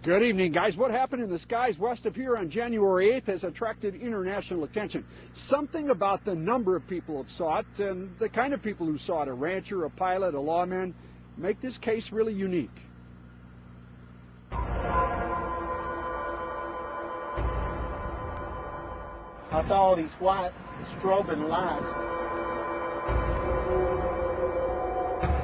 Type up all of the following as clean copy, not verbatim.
Good evening, guys. What happened in the skies west of here on January 8th has attracted international attention. Something about the number of people who saw it and the kind of people who saw it, a rancher, a pilot, a lawman, make this case really unique. I saw all these white strobing lights.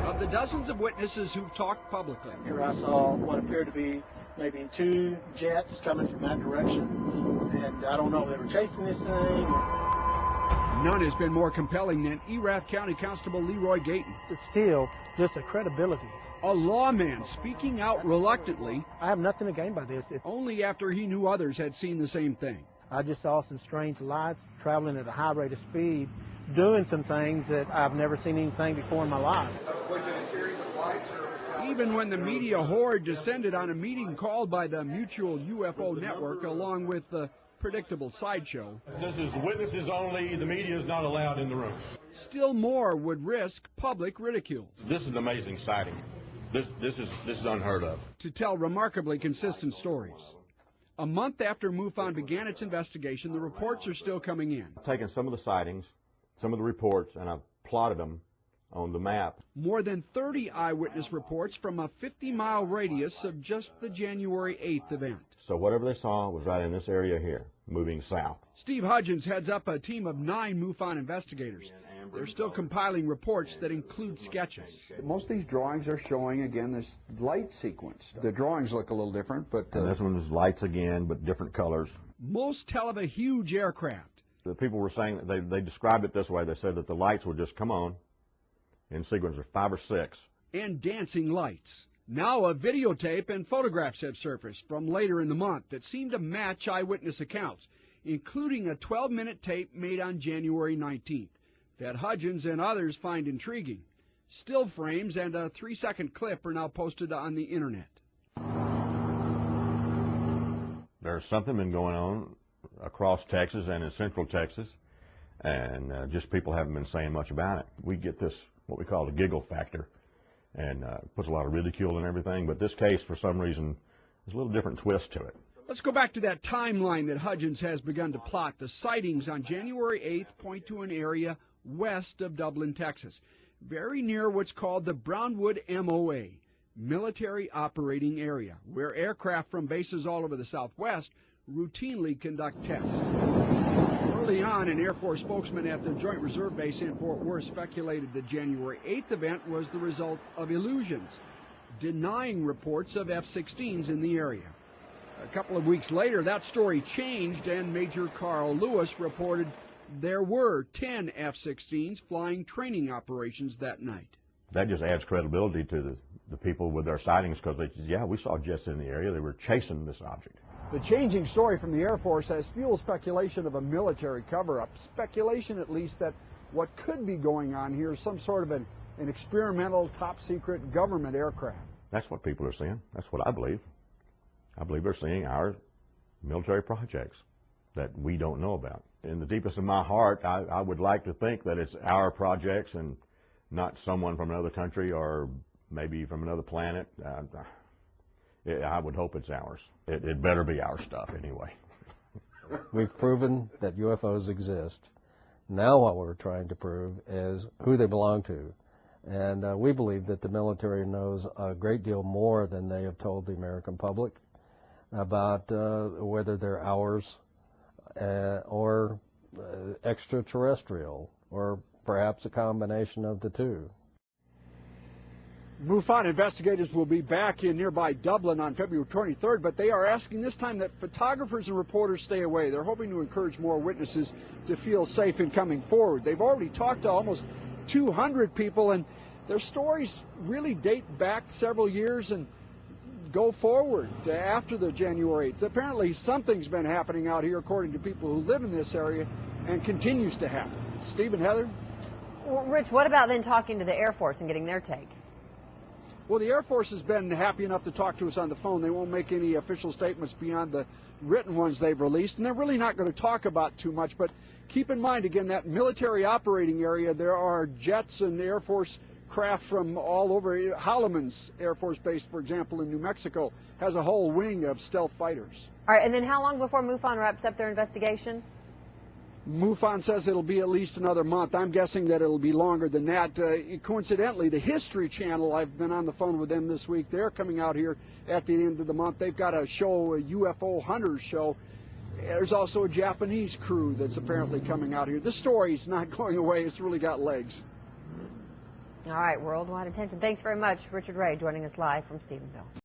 Of the dozens of witnesses who've talked publicly, Here I saw what appeared to be maybe two jets coming from that direction, and I don't know if they were chasing this thing. None has been more compelling than Erath County Constable Leroy Gayton. It's still just a credibility. A lawman speaking out reluctantly, I have nothing to gain by this. only after he knew others had seen the same thing. I just saw some strange lights traveling at a high rate of speed, doing some things that I've never seen anything before in my life. Was it a series of lights? Even when the media horde descended on a meeting called by the Mutual UFO Network, along with the predictable sideshow, this is witnesses only. The media is not allowed in the room. still more would risk public ridicule. This is an amazing sighting. This is unheard of. To tell remarkably consistent stories. A month after MUFON began its investigation, the reports are still coming in. I've taken some of the sightings, some of the reports, and I've plotted them on the map. More than 30 eyewitness reports from a 50-mile radius of just the January 8th event. So whatever they saw was right in this area here, moving south. Steve Hudgens heads up a team of 9 MUFON investigators. They're still compiling reports that include sketches. Most of these drawings are showing, again, this light sequence. The drawings look a little different, but... And this one was lights again, but different colors. Most tell of a huge aircraft. The people were saying, they described it this way. They said that the lights would just come on in sequence of 5 or 6. And dancing lights. Now a videotape and photographs have surfaced from later in the month that seem to match eyewitness accounts, including a 12-minute tape made on January 19th that Hudgens and others find intriguing. Still frames and a 3-second clip are now posted on the internet. There's something been going on across Texas and in central Texas, and just people haven't been saying much about it. We get this, what we call the giggle factor, and puts a lot of ridicule and everything, but this case, for some reason, there's a little different twist to it. Let's go back to that timeline that Hudgens has begun to plot. The sightings on January 8th point to an area west of Dublin, Texas, very near what's called the Brownwood MOA, Military Operating Area, where aircraft from bases all over the Southwest routinely conduct tests. Early on, an Air Force spokesman at the Joint Reserve Base in Fort Worth speculated the January 8th event was the result of illusions, denying reports of F-16s in the area. A couple of weeks later, that story changed, and Major Carl Lewis reported there were 10 F-16s flying training operations that night. That just adds credibility to the people with their sightings, because they said, yeah, we saw jets in the area. They were chasing this object. The changing story from the Air Force has fueled speculation of a military cover-up, speculation at least that what could be going on here is some sort of an experimental, top-secret government aircraft. That's what people are seeing. That's what I believe. I believe they're seeing our military projects that we don't know about. In the deepest of my heart, I would like to think that it's our projects and not someone from another country or maybe from another planet. I would hope it's ours. It better be our stuff anyway. We've proven that UFOs exist. Now what we're trying to prove is who they belong to. And we believe that the military knows a great deal more than they have told the American public about whether they're ours or extraterrestrial, or perhaps a combination of the two. MUFON investigators will be back in nearby Dublin on February 23rd, but they are asking this time that photographers and reporters stay away. They're hoping to encourage more witnesses to feel safe in coming forward. They've already talked to almost 200 people, and their stories really date back several years and go forward to after the January 8th. Apparently something's been happening out here, according to people who live in this area, and continues to happen. Steve and Heather? Well, Rich, what about then talking to the Air Force and getting their take? Well, the Air Force has been happy enough to talk to us on the phone. They won't make any official statements beyond the written ones they've released, and they're really not going to talk about too much. But keep in mind, again, that military operating area, there are jets and Air Force craft from all over. Holloman's Air Force Base, for example, in New Mexico, has a whole wing of stealth fighters. All right, and then how long before MUFON wraps up their investigation? MUFON says it'll be at least another month. I'm guessing that it'll be longer than that. Coincidentally, the History Channel, I've been on the phone with them this week. They're coming out here at the end of the month. They've got a show, a UFO Hunters show. There's also a Japanese crew that's apparently coming out here. This story's not going away. It's really got legs. All right, worldwide attention. Thanks very much, Richard Ray, joining us live from Stephenville.